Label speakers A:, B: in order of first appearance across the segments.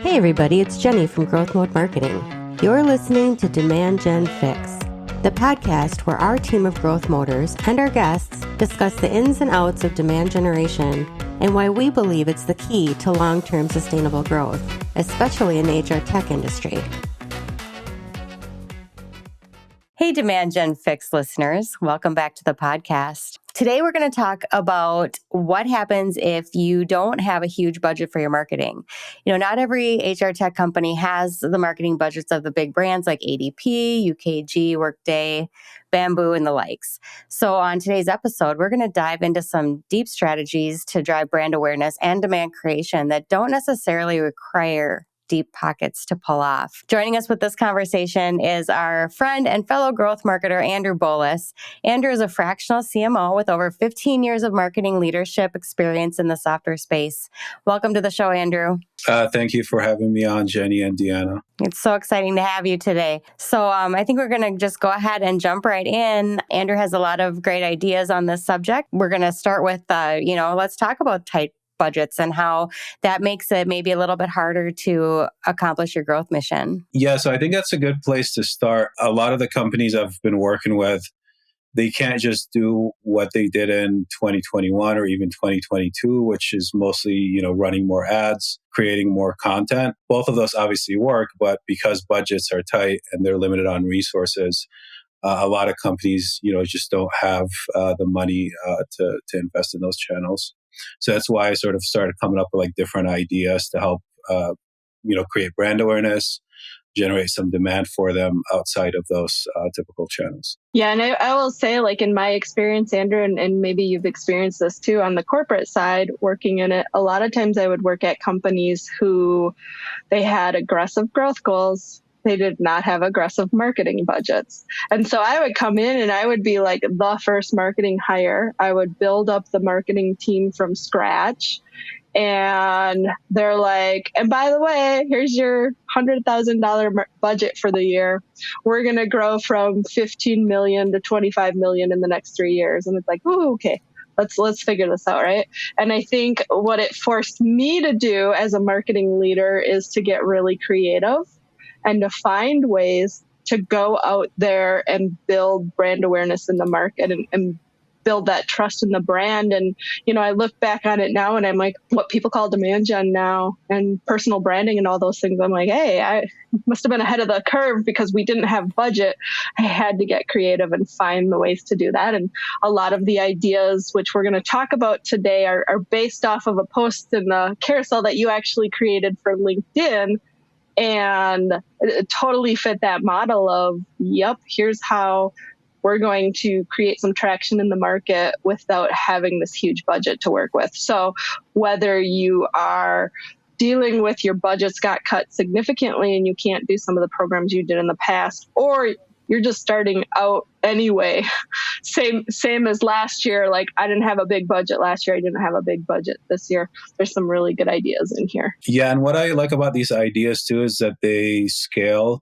A: Hey everybody, it's Jenny from GrowthMode Marketing. You're listening to Demand Gen Fix, the podcast where our team of growth moders and our guests discuss the ins and outs of demand generation and why we believe it's the key to long-term sustainable growth, especially in the HR tech industry. Hey Demand Gen Fix listeners, welcome back to the podcast. Today we're going to talk about what happens if you don't have a huge budget for your marketing. You know, not every HR tech company has the marketing budgets of the big brands like ADP, UKG, Workday, Bamboo, and the likes. So on today's episode, we're going to dive into some deep strategies to drive brand awareness and demand creation that don't necessarily require deep pockets to pull off. Joining us with this conversation is our friend and fellow growth marketer, Andrew Bolis. Andrew is a fractional CMO with over 15 years of marketing leadership experience in the software space. Welcome to the show, Andrew.
B: Thank you for having me on, Jenny and Deanna.
A: It's so exciting to have you today. So I think we're going to just go ahead and jump right in. Andrew has a lot of great ideas on this subject. We're going to start with, let's talk about tight budgets and how that makes it maybe a little bit harder to accomplish your growth mission.
B: Yeah, so I think that's a good place to start. A lot of the companies I've been working with, they can't just do what they did in 2021 or even 2022, which is mostly, running more ads, creating more content. Both of those obviously work, but because budgets are tight and they're limited on resources, a lot of companies, just don't have the money to invest in those channels. So that's why I sort of started coming up with different ideas to help, create brand awareness, generate some demand for them outside of those typical channels.
C: Yeah, and I will say, in my experience, Andrew, and maybe you've experienced this too on the corporate side, working in it, a lot of times I would work at companies who they had aggressive growth goals. They did not have aggressive marketing budgets. And so I would come in and I would be like the first marketing hire. I would build up the marketing team from scratch. And they're like, and by the way, here's your $100,000 budget for the year. We're going to grow from 15 million to 25 million in the next 3 years. And it's like, oh, okay. Let's figure this out, right? And I think what it forced me to do as a marketing leader is to get really creative and to find ways to go out there and build brand awareness in the market and build that trust in the brand. And, I look back on it now and I'm like, what people call demand gen now and personal branding and all those things. I'm like, hey, I must have been ahead of the curve because we didn't have budget. I had to get creative and find the ways to do that. And a lot of the ideas, which we're going to talk about today, are based off of a post in the carousel that you actually created for LinkedIn. And it totally fit that model of, yep, here's how we're going to create some traction in the market without having this huge budget to work with. So whether you are dealing with your budgets got cut significantly and you can't do some of the programs you did in the past, or you're just starting out anyway, same as last year. I didn't have a big budget last year. I didn't have a big budget this year. There's some really good ideas in here.
B: Yeah. And what I like about these ideas too is that they scale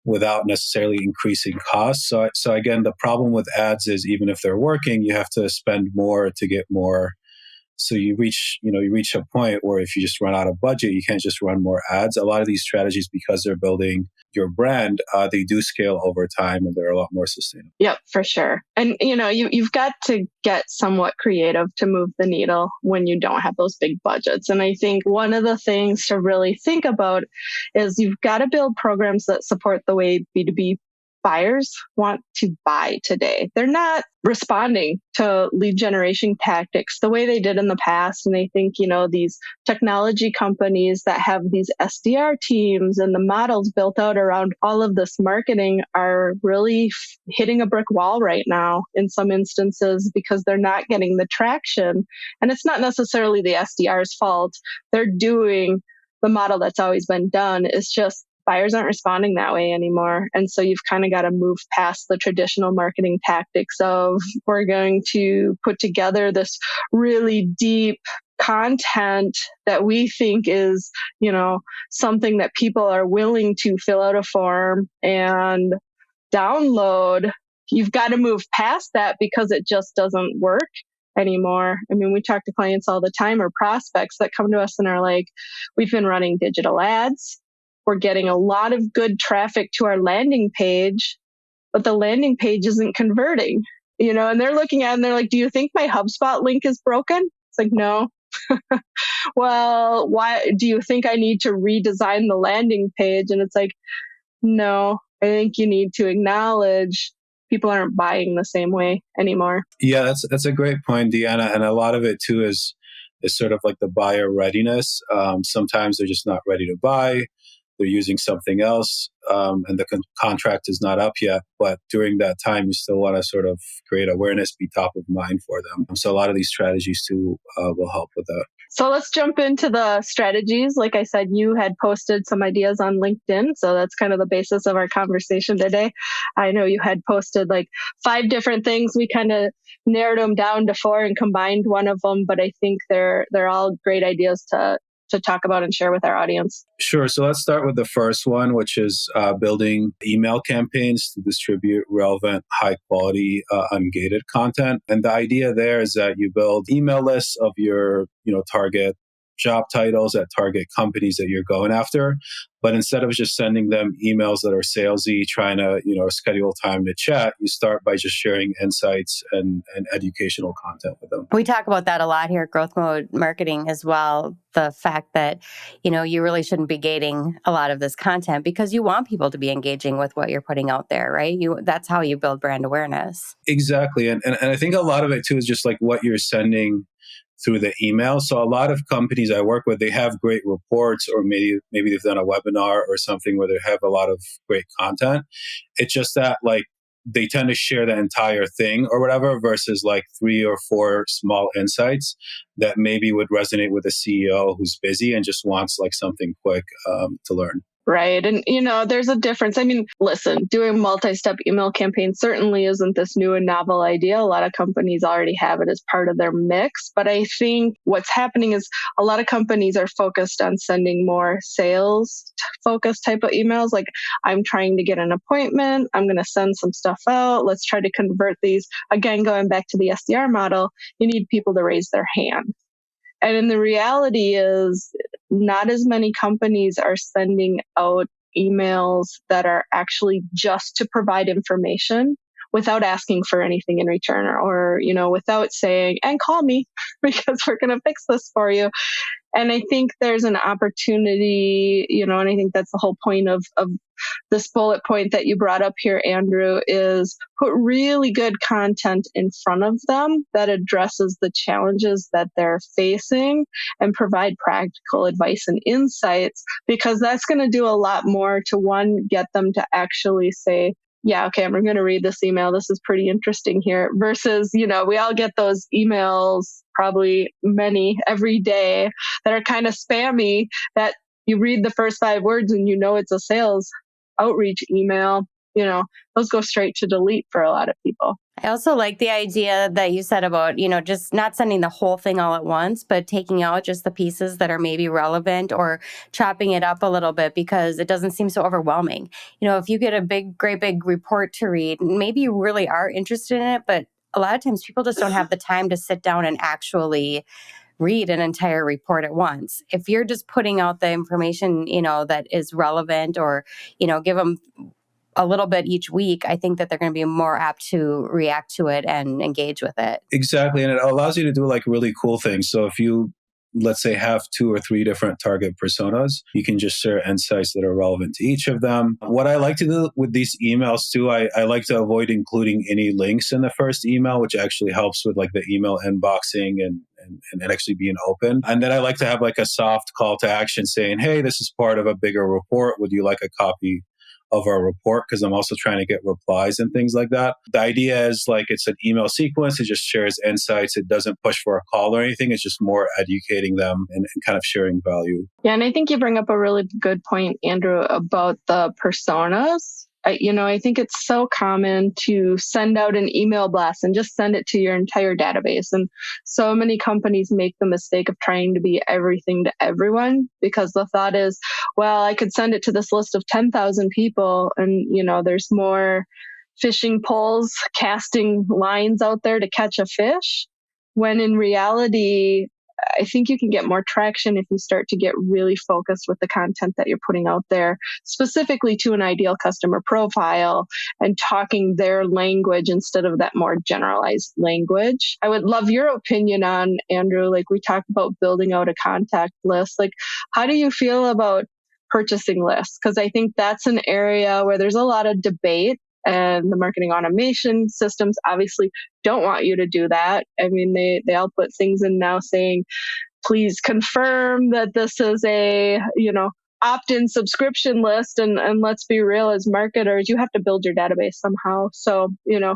B: without necessarily increasing costs. So again, the problem with ads is even if they're working, you have to spend more to get more. So you reach a point where if you just run out of budget, you can't just run more ads. A lot of these strategies, because they're building your brand, they do scale over time and they're a lot more sustainable.
C: Yep, for sure. And, you've got to get somewhat creative to move the needle when you don't have those big budgets. And I think one of the things to really think about is you've got to build programs that support the way B2B buyers want to buy today. They're not responding to lead generation tactics the way they did in the past. And I think, these technology companies that have these SDR teams and the models built out around all of this marketing are really hitting a brick wall right now in some instances because they're not getting the traction. And it's not necessarily the SDR's fault. They're doing the model that's always been done. It's just buyers aren't responding that way anymore. And so you've kind of got to move past the traditional marketing tactics of we're going to put together this really deep content that we think is, something that people are willing to fill out a form and download. You've got to move past that because it just doesn't work. anymore. I mean, we talk to clients all the time or prospects that come to us and are like, we've been running digital ads. We're getting a lot of good traffic to our landing page, but the landing page isn't converting, and they're looking at it and they're like, do you think my HubSpot link is broken? It's like, no. Well, why do you think I need to redesign the landing page? And it's like, no, I think you need to acknowledge people aren't buying the same way anymore.
B: Yeah, that's a great point, Deanna. And a lot of it too is sort of like the buyer readiness. Sometimes they're just not ready to buy. They're using something else, and the contract is not up yet. But during that time, you still want to sort of create awareness, be top of mind for them. So a lot of these strategies too will help with that.
C: So let's jump into the strategies. Like I said, you had posted some ideas on LinkedIn. So that's kind of the basis of our conversation today. I know you had posted like 5 different things. We kind of narrowed them down to 4 and combined one of them. But I think they're all great ideas to talk about and share with our audience.
B: Sure. So let's start with the first one, which is building email campaigns to distribute relevant, high quality, ungated content. And the idea there is that you build email lists of your, target job titles at target companies that you're going after. But instead of just sending them emails that are salesy, trying to, schedule time to chat, you start by just sharing insights and educational content with them.
A: We talk about that a lot here at GrowthMode Marketing as well. The fact that, you really shouldn't be gating a lot of this content because you want people to be engaging with what you're putting out there, right? That's how you build brand awareness.
B: Exactly. And I think a lot of it too is just like what you're sending through the email. So a lot of companies I work with, they have great reports, or maybe they've done a webinar or something where they have a lot of great content. It's just that like they tend to share the entire thing or whatever versus like 3 or 4 small insights that maybe would resonate with a CEO who's busy and just wants like something quick to learn.
C: Right. And, there's a difference. I mean, listen, doing multi-step email campaigns certainly isn't this new and novel idea. A lot of companies already have it as part of their mix. But I think what's happening is a lot of companies are focused on sending more sales focused type of emails. Like, I'm trying to get an appointment. I'm going to send some stuff out. Let's try to convert these. Again, going back to the SDR model, you need people to raise their hand. And the reality is not as many companies are sending out emails that are actually just to provide information without asking for anything in return or without saying, and call me because we're going to fix this for you. And I think there's an opportunity, and I think that's the whole point of this bullet point that you brought up here, Andrew, is put really good content in front of them that addresses the challenges that they're facing and provide practical advice and insights, because that's going to do a lot more to, one, get them to actually say, yeah, okay, I'm going to read this email. This is pretty interesting here. Versus, we all get those emails, probably many every day, that are kind of spammy, that you read the first 5 words and it's a sales outreach email. Those go straight to delete for a lot of people.
A: I also like the idea that you said about, just not sending the whole thing all at once, but taking out just the pieces that are maybe relevant or chopping it up a little bit because it doesn't seem so overwhelming. If you get a great big report to read, maybe you really are interested in it, but a lot of times people just don't have the time to sit down and actually read an entire report at once. If you're just putting out the information, that is relevant or, give them a little bit each week, I think that they're going to be more apt to react to it and engage with it.
B: Exactly. And it allows you to do like really cool things. So if you, let's say, have 2 or 3 different target personas, you can just share insights that are relevant to each of them. What I like to do with these emails too, I like to avoid including any links in the first email, which actually helps with like the email inboxing and actually being open. And then I like to have like a soft call to action saying, hey, this is part of a bigger report. Would you like a copy of our report? Because I'm also trying to get replies and things like that. The idea is like it's an email sequence. It just shares insights. It doesn't push for a call or anything. It's just more educating them and kind of sharing value.
C: Yeah, and I think you bring up a really good point, Andrew, about the personas. I think it's so common to send out an email blast and just send it to your entire database. And so many companies make the mistake of trying to be everything to everyone because the thought is, well, I could send it to this list of 10,000 people and, there's more fishing poles, casting lines out there to catch a fish when in reality, I think you can get more traction if you start to get really focused with the content that you're putting out there, specifically to an ideal customer profile and talking their language instead of that more generalized language. I would love your opinion on, Andrew, like we talked about building out a contact list. Like, how do you feel about purchasing lists? Because I think that's an area where there's a lot of debate. And the marketing automation systems obviously don't want you to do that. I mean, they all put things in now saying, please confirm that this is a, opt-in subscription list. And let's be real, as marketers, you have to build your database somehow. So,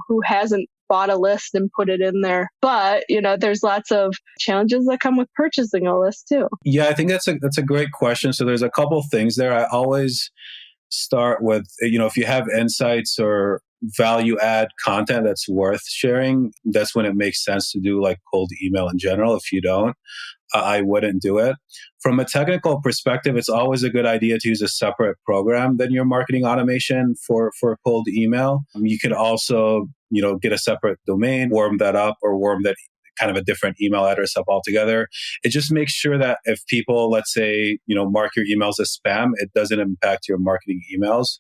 C: who hasn't bought a list and put it in there? But, there's lots of challenges that come with purchasing a list too.
B: Yeah, I think that's a great question. So there's a couple things there. I always start with, if you have insights or value add content that's worth sharing, that's when it makes sense to do like cold email in general. If you don't, I wouldn't do it. From a technical perspective, it's always a good idea to use a separate program than your marketing automation for cold email. You can also, get a separate domain, warm that up, or warm that kind of a different email address up altogether. It just makes sure that if people, let's say, mark your emails as spam, it doesn't impact your marketing emails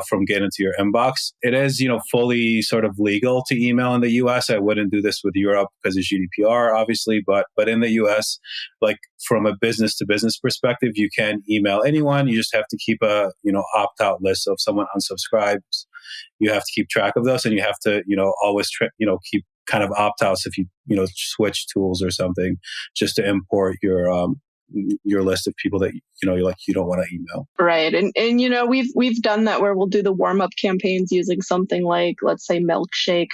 B: from getting into your inbox. It is, fully sort of legal to email in the US. I wouldn't do this with Europe because of GDPR, obviously, but in the US, like from a business to business perspective, you can email anyone. You just have to keep a, opt-out list. So if someone unsubscribes, you have to keep track of those, and you have to, always, keep kind of opt-outs if you, switch tools or something, just to import your list of people that you don't want to email.
C: Right. And we've done that where we'll do the warm-up campaigns using something like, let's say, Milkshake,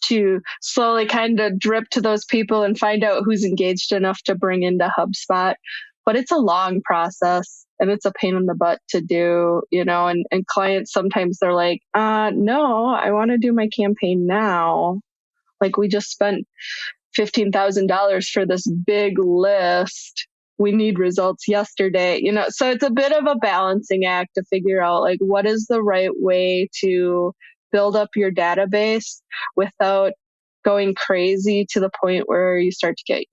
C: to slowly kind of drip to those people and find out who's engaged enough to bring into HubSpot. But it's a long process and it's a pain in the butt to do, and clients sometimes they're like, no, I want to do my campaign now. Like, we just spent $15,000 for this big list. We need results yesterday, so it's a bit of a balancing act to figure out like what is the right way to build up your database without going crazy to the point where you start to get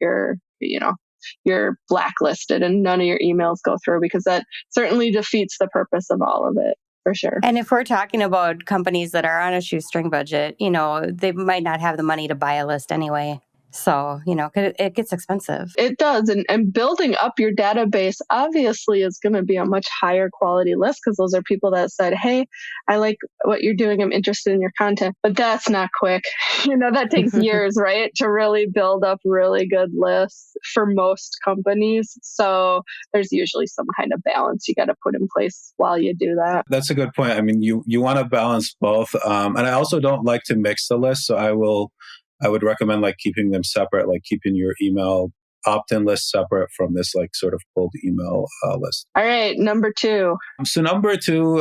C: you're blacklisted and none of your emails go through, because that certainly defeats the purpose of all of it. For sure.
A: And if we're talking about companies that are on a shoestring budget, they might not have the money to buy a list anyway. So, it gets expensive.
C: It does. And building up your database obviously is going to be a much higher quality list, because those are people that said, hey, I like what you're doing. I'm interested in your content. But that's not quick. That takes years, right? To really build up really good lists for most companies. So there's usually some kind of balance you got to put in place while you do that.
B: That's a good point. I mean, you want to balance both. And I also don't like to mix the list. So I would recommend like keeping them separate, like keeping your email opt-in list separate from this like sort of cold email list.
C: All right, number 2.
B: So number 2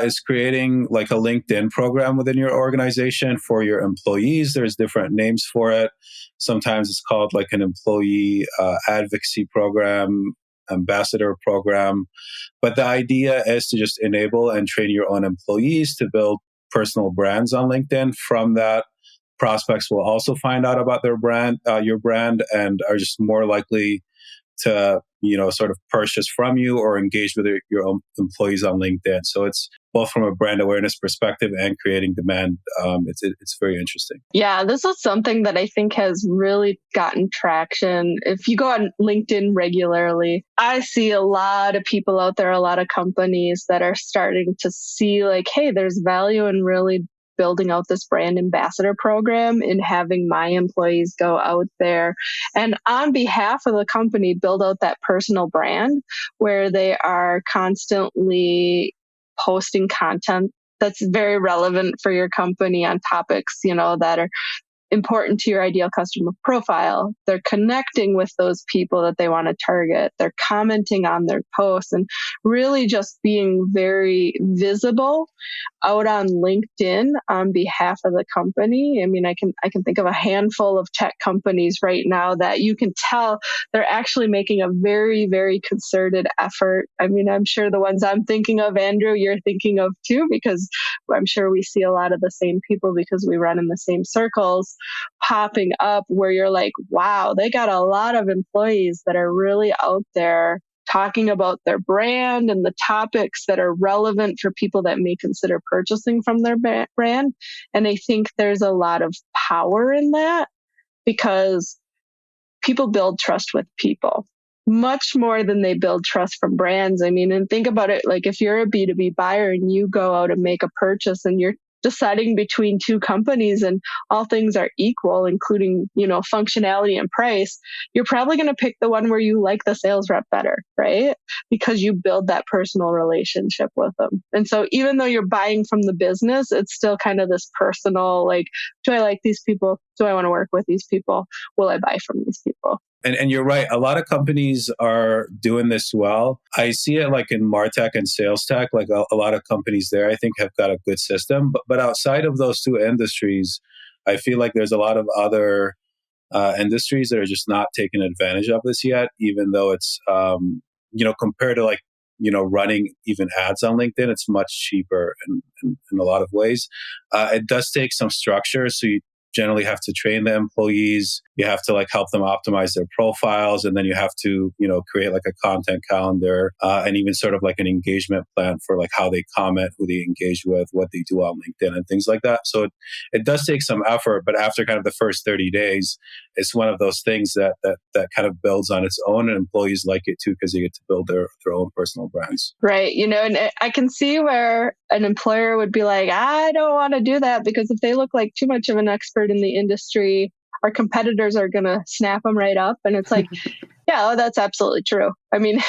B: is creating like a LinkedIn program within your organization for your employees. There's different names for it. Sometimes it's called like an employee advocacy program, ambassador program. But the idea is to just enable and train your own employees to build personal brands on LinkedIn. From that, prospects will also find out about their brand, your brand, and are just more likely to, sort of purchase from you or engage with your own employees on LinkedIn. So it's both from a brand awareness perspective and creating demand. It's very interesting.
C: Yeah, this is something that I think has really gotten traction. If you go on LinkedIn regularly, I see a lot of people out there, a lot of companies that are starting to see like, hey, there's value in really building out this brand ambassador program and having my employees go out there and on behalf of the company build out that personal brand where they are constantly posting content that's very relevant for your company on topics, that are important to your ideal customer profile. They're connecting with those people that they want to target. They're commenting on their posts and really just being very visible out on LinkedIn on behalf of the company. I mean, I can think of a handful of tech companies right now that you can tell they're actually making a very, very concerted effort. I mean, I'm sure the ones I'm thinking of, Andrew, you're thinking of too, because I'm sure we see a lot of the same people because we run in the same circles popping up where you're like, wow, they got a lot of employees that are really out there talking about their brand and the topics that are relevant for people that may consider purchasing from their brand. And I think there's a lot of power in that because people build trust with people much more than they build trust from brands. I mean, and think about it, like if you're a B2B buyer and you go out and make a purchase and you're deciding between two companies and all things are equal, including, functionality and price, you're probably going to pick the one where you like the sales rep better, right? Because you build that personal relationship with them. And so even though you're buying from the business, it's still kind of this personal, like, do I like these people? Do I want to work with these people? Will I buy from these people?
B: And you're right. A lot of companies are doing this well. I see it like in MarTech and sales tech, like a lot of companies there, I think have got a good system. But outside of those two industries, I feel like there's a lot of other industries that are just not taking advantage of this yet, even though it's, compared to like, running even ads on LinkedIn, it's much cheaper in a lot of ways. It does take some structure. So you generally have to train the employees. You have to like help them optimize their profiles. And then you have to, create like a content calendar and even sort of like an engagement plan for like how they comment, who they engage with, what they do on LinkedIn and things like that. So it does take some effort, but after kind of the first 30 days, it's one of those things that kind of builds on its own, and employees like it too, because you get to build their own personal brands.
C: Right. And I can see where an employer would be like, I don't want to do that because if they look like too much of an expert in the industry, our competitors are going to snap them right up. And it's like, yeah, that's absolutely true. I mean,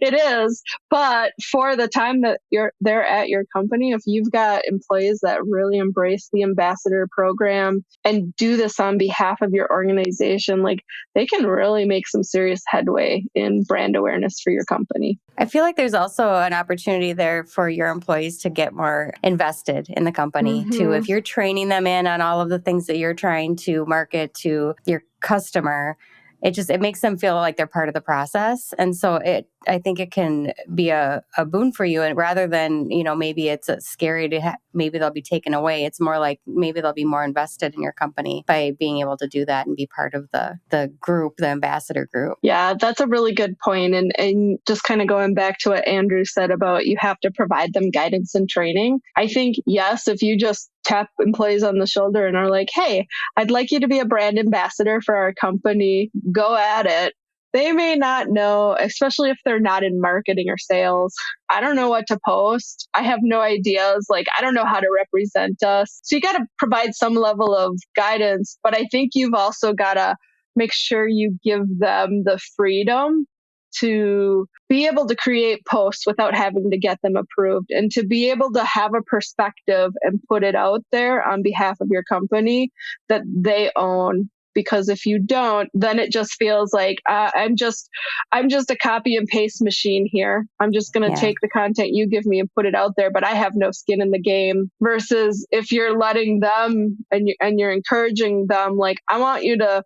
C: it is, but for the time that they're at your company, if you've got employees that really embrace the ambassador program and do this on behalf of your organization, like they can really make some serious headway in brand awareness for your company.
A: I feel like there's also an opportunity there for your employees to get more invested in the company too. If you're training them in on all of the things that you're trying to market to your customer, it makes them feel like they're part of the process. And so I think it can be a boon for you. And rather than, maybe it's scary to maybe they'll be taken away. It's more like maybe they'll be more invested in your company by being able to do that and be part of the group, the ambassador group.
C: Yeah, that's a really good point. And just kind of going back to what Andrew said about you have to provide them guidance and training. I think, yes, if you just tap employees on the shoulder and are like, hey, I'd like you to be a brand ambassador for our company, go at it. They may not know, especially if they're not in marketing or sales. I don't know what to post. I have no ideas. Like, I don't know how to represent us. So you got to provide some level of guidance, but I think you've also got to make sure you give them the freedom to be able to create posts without having to get them approved and to be able to have a perspective and put it out there on behalf of your company that they own. Because if you don't, then it just feels like I'm just a copy and paste machine here. I'm just going to take the content you give me and put it out there, but I have no skin in the game. Versus if you're letting them and you're encouraging them, like, I want you to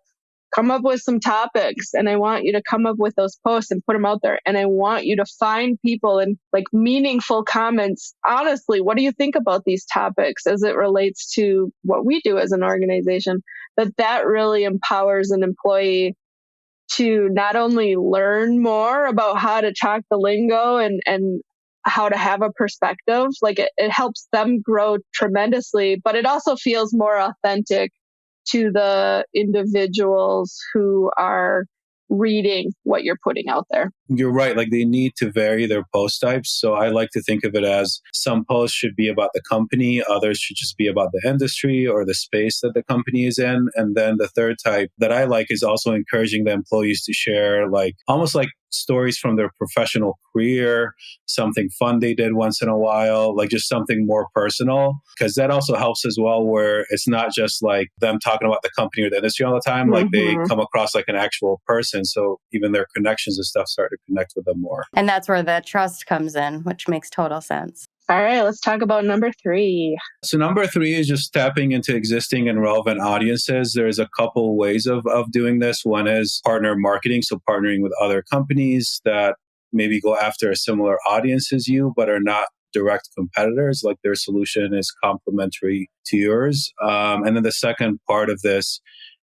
C: come up with some topics and I want you to come up with those posts and put them out there. And I want you to find people and like meaningful comments. Honestly, what do you think about these topics as it relates to what we do as an organization? That really empowers an employee to not only learn more about how to talk the lingo and how to have a perspective, like it helps them grow tremendously, but it also feels more authentic to the individuals who are reading what you're putting out there.
B: You're right. Like they need to vary their post types. So I like to think of it as some posts should be about the company, others should just be about the industry or the space that the company is in. And then the third type that I like is also encouraging the employees to share like almost like stories from their professional career, something fun they did once in a while, like just something more personal, because that also helps as well, where it's not just like them talking about the company or the industry all the time, like they come across like an actual person. So even their connections and stuff start to connect with them more.
A: And that's where the trust comes in, which makes total sense.
C: All right, let's talk about number 3.
B: So number 3 is just tapping into existing and relevant audiences. There's a couple ways of doing this. One is partner marketing, so partnering with other companies that maybe go after a similar audience as you, but are not direct competitors, like their solution is complementary to yours. And then the second part of this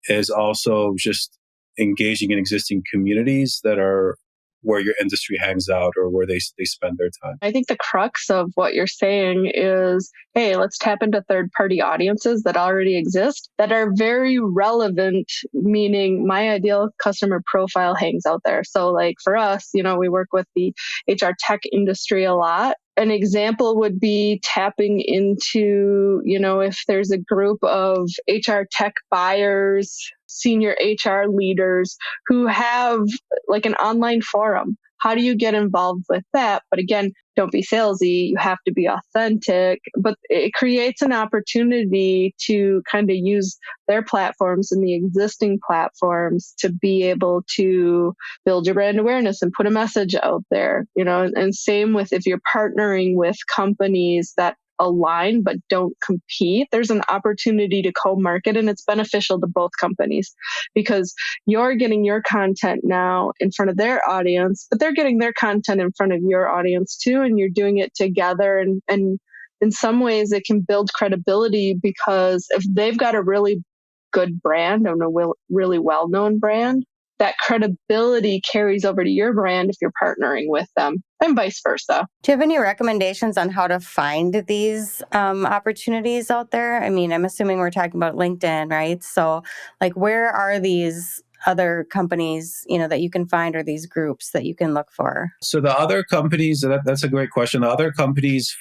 B: is also just engaging in existing communities that are where your industry hangs out or where they spend their time.
C: I think the crux of what you're saying is, hey, let's tap into third-party audiences that already exist that are very relevant, meaning my ideal customer profile hangs out there. So like for us, we work with the HR tech industry a lot. An example would be tapping into, if there's a group of HR tech buyers, senior HR leaders who have like an online forum. How do you get involved with that? But again, don't be salesy. You have to be authentic, but it creates an opportunity to kind of use their platforms and the existing platforms to be able to build your brand awareness and put a message out there, and same with if you're partnering with companies that align but don't compete, there's an opportunity to co-market, and it's beneficial to both companies because you're getting your content now in front of their audience, but they're getting their content in front of your audience too, and you're doing it together. And in some ways it can build credibility because if they've got a really good brand and a really well-known brand, that credibility carries over to your brand if you're partnering with them, and vice versa.
A: Do you have any recommendations on how to find these opportunities out there? I mean, I'm assuming we're talking about LinkedIn, right? So like, where are these other companies, that you can find, or these groups that you can look for?
B: So the other companies, that's a great question. The other companies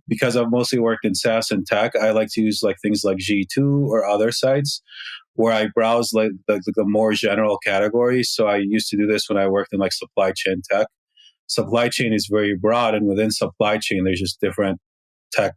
B: because I've mostly worked in SaaS and tech, I like to use like things like G2 or other sites where I browse like the more general categories. So I used to do this when I worked in like supply chain tech. Supply chain is very broad, and within supply chain, there's just different tech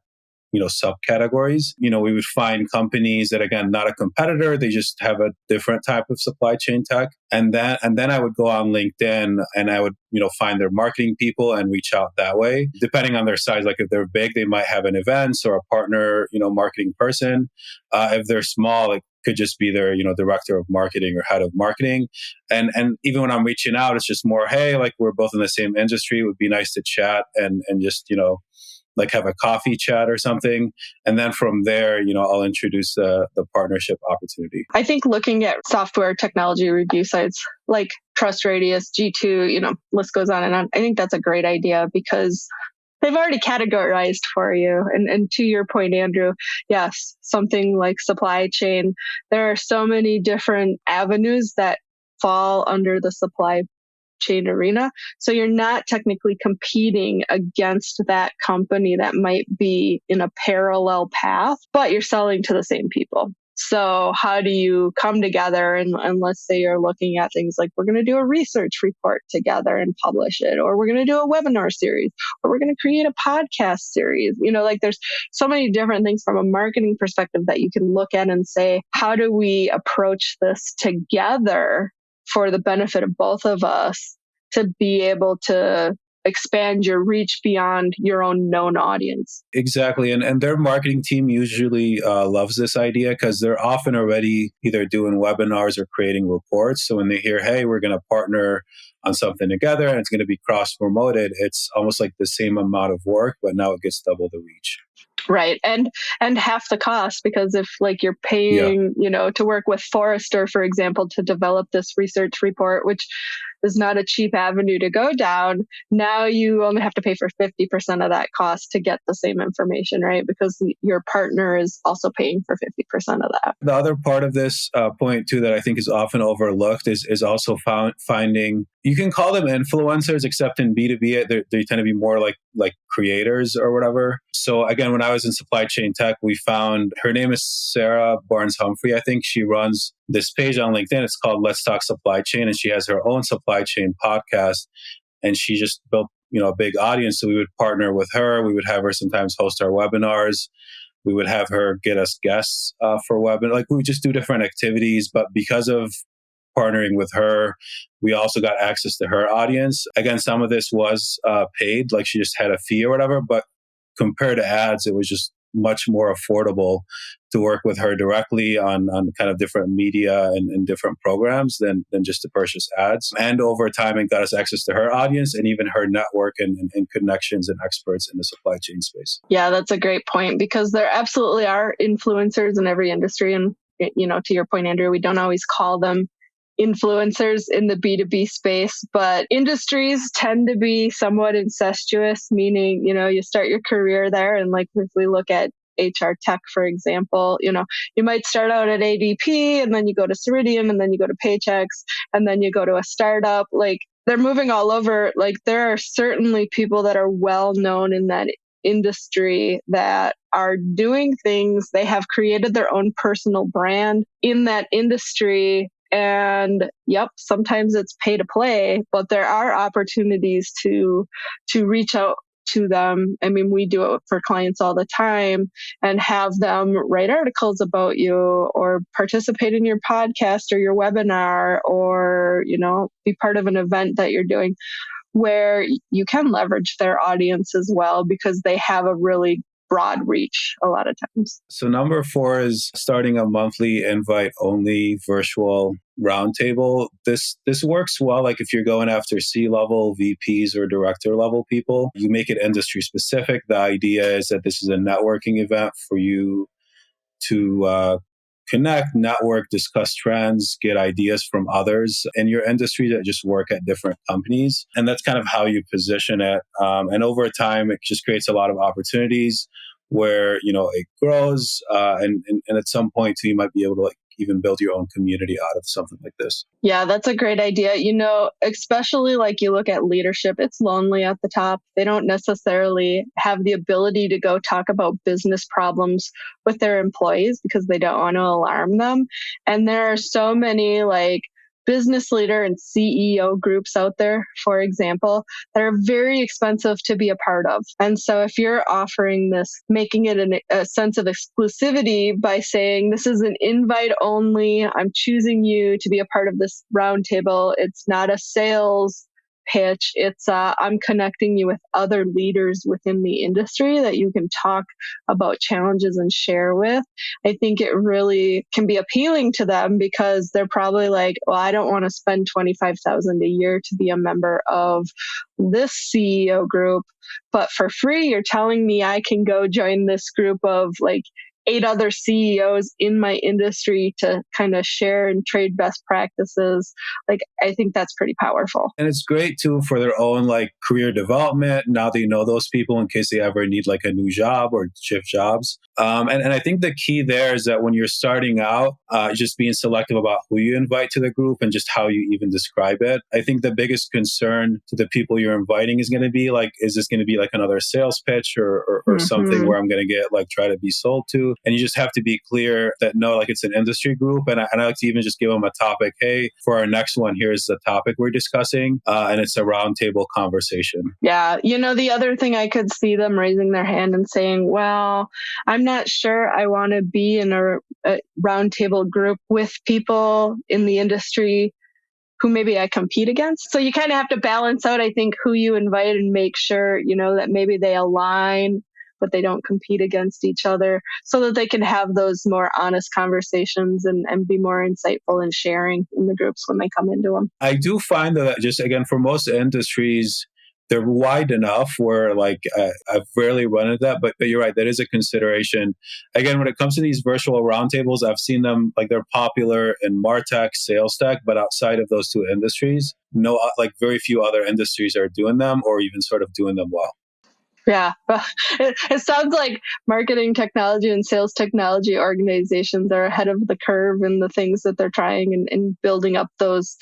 B: subcategories. We would find companies that, again, not a competitor, they just have a different type of supply chain tech. And then I would go on LinkedIn and I would, find their marketing people and reach out that way. Depending on their size, like if they're big, they might have an events or a partner, marketing person. If they're small, it could just be their, director of marketing or head of marketing. And even when I'm reaching out, it's just more, hey, like we're both in the same industry. It would be nice to chat and just, like have a coffee chat or something. And then from there, I'll introduce the partnership opportunity.
C: I think looking at software technology review sites like Trust Radius, G2, list goes on and on. I think that's a great idea because they've already categorized for you. And to your point, Andrew, yes, something like supply chain, there are so many different avenues that fall under the supply chain arena. So you're not technically competing against that company that might be in a parallel path, but you're selling to the same people. So how do you come together and let's say you're looking at things like we're going to do a research report together and publish it, or we're going to do a webinar series, or we're going to create a podcast series. Like there's so many different things from a marketing perspective that you can look at and say, how do we approach this together for the benefit of both of us to be able to expand your reach beyond your own known audience.
B: Exactly. And their marketing team usually loves this idea because they're often already either doing webinars or creating reports. So when they hear, hey, we're going to partner on something together and it's going to be cross-promoted, it's almost like the same amount of work, but now it gets double the reach.
C: Right. And half the cost, because if like you're paying, to work with Forrester, for example, to develop this research report, which is not a cheap avenue to go down, now you only have to pay for 50% of that cost to get the same information, right? Because your partner is also paying for 50% of that.
B: The other part of this point too that I think is often overlooked is also finding, you can call them influencers, except in B2B, they tend to be more like creators or whatever. So again, when I was in supply chain tech, we found, her name is Sarah Barnes Humphrey. I think she runs this page on LinkedIn. It's called Let's Talk Supply Chain. And she has her own supply chain podcast. And she just built, a big audience. So we would partner with her. We would have her sometimes host our webinars. We would have her get us guests for webinar. Like we would just do different activities. But because of partnering with her, we also got access to her audience. Again, some of this was paid, like she just had a fee or whatever, but compared to ads, it was just much more affordable to work with her directly on kind of different media and different programs than just to purchase ads. And over time, it got us access to her audience and even her network and connections and experts in the supply chain space.
C: Yeah, that's a great point, because there absolutely are influencers in every industry. And, to your point, Andrew, we don't always call them influencers in the B2B space, but industries tend to be somewhat incestuous, meaning, you start your career there. And like if we look at HR tech, for example, you might start out at ADP and then you go to Ceridian and then you go to Paychex and then you go to a startup. Like they're moving all over. Like there are certainly people that are well known in that industry that are doing things. They have created their own personal brand in that industry. And yep, sometimes it's pay to play, but there are opportunities to reach out to them. I mean, we do it for clients all the time and have them write articles about you or participate in your podcast or your webinar or, be part of an event that you're doing where you can leverage their audience as well because they have a really broad reach a lot of times.
B: So number 4 is starting a monthly invite-only virtual roundtable. This works well, like if you're going after C-level VPs or director-level people. You make it industry-specific. The idea is that this is a networking event for you to connect, network, discuss trends, get ideas from others in your industry that just work at different companies. And that's kind of how you position it. And over time, it just creates a lot of opportunities where, it grows. And at some point, too, you might be able to even build your own community out of something like this.
C: Yeah, that's a great idea. Especially like you look at leadership, it's lonely at the top. They don't necessarily have the ability to go talk about business problems with their employees because they don't want to alarm them. And there are so many business leader and CEO groups out there, for example, that are very expensive to be a part of. And so if you're offering this, making it a sense of exclusivity by saying, this is an invite only, I'm choosing you to be a part of this roundtable. It's not a sales pitch. It's I'm connecting you with other leaders within the industry that you can talk about challenges and share with. I think it really can be appealing to them because they're probably like, well, I don't want to spend $25,000 a year to be a member of this CEO group, but for free, you're telling me I can go join this group of 8 other CEOs in my industry to kind of share and trade best practices. I think that's pretty powerful.
B: And it's great too for their own career development. Now they know those people in case they ever need a new job or shift jobs. And I think the key there is that when you're starting out, just being selective about who you invite to the group and just how you even describe it. I think the biggest concern to the people you're inviting is going to be is this going to be another sales pitch or something where I'm going to get try to be sold to? And you just have to be clear that no, it's an industry group. And I like to even just give them a topic. Hey, for our next one, here's the topic we're discussing. And it's a roundtable conversation.
C: Yeah. The other thing I could see them raising their hand and saying, well, I'm not sure I want to be in a roundtable group with people in the industry who maybe I compete against. So you kind of have to balance out, I think, who you invite and make sure, that maybe they align, but they don't compete against each other so that they can have those more honest conversations and be more insightful in sharing in the groups when they come into them.
B: I do find that just, again, for most industries, they're wide enough where I've rarely run into that, but you're right, that is a consideration. Again, when it comes to these virtual roundtables, I've seen them they're popular in MarTech, sales tech, but outside of those two industries, no, very few other industries are doing them or even sort of doing them well.
C: Yeah, it sounds like marketing technology and sales technology organizations are ahead of the curve in the things that they're trying and building up those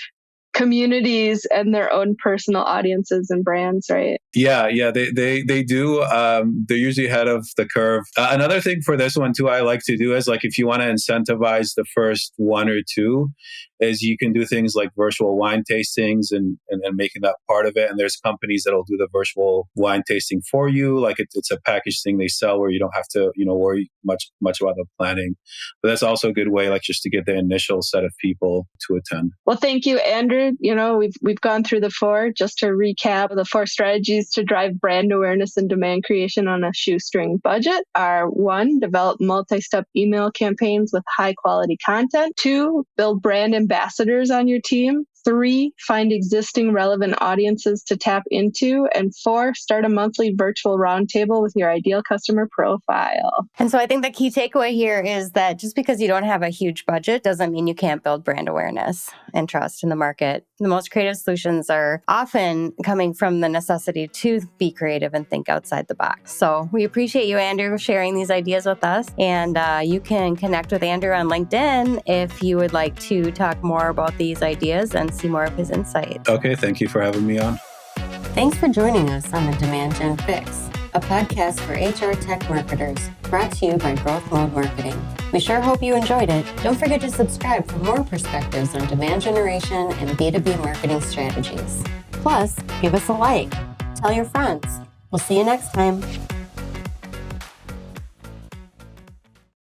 C: communities and their own personal audiences and brands, right?
B: Yeah, they do. They're usually ahead of the curve. Another thing for this one too, I like to do is if you want to incentivize the first 1 or 2, is you can do things like virtual wine tastings and making that part of it. And there's companies that'll do the virtual wine tasting for you. It's a package thing they sell where you don't have to, worry much about the planning. But that's also a good way, just to get the initial set of people to attend.
C: Well, thank you, Andrew. Andrew, we've gone through the four. Just to recap, the four strategies to drive brand awareness and demand creation on a shoestring budget are: 1, develop multi-step email campaigns with high quality content; 2, build brand ambassadors on your team; 3, find existing relevant audiences to tap into; and 4, start a monthly virtual roundtable with your ideal customer profile.
A: And so I think the key takeaway here is that just because you don't have a huge budget doesn't mean you can't build brand awareness and trust in the market. The most creative solutions are often coming from the necessity to be creative and think outside the box. So we appreciate you, Andrew, sharing these ideas with us. And you can connect with Andrew on LinkedIn if you would like to talk more about these ideas and see more of his insight.
B: Okay, thank you for having me on.
A: Thanks for joining us on the Demand Gen Fix, a podcast for HR tech marketers, brought to you by GrowthMode Marketing. We sure hope you enjoyed it. Don't forget to subscribe for more perspectives on demand generation and B2B marketing strategies. Plus, give us a like. Tell your friends. We'll see you next time.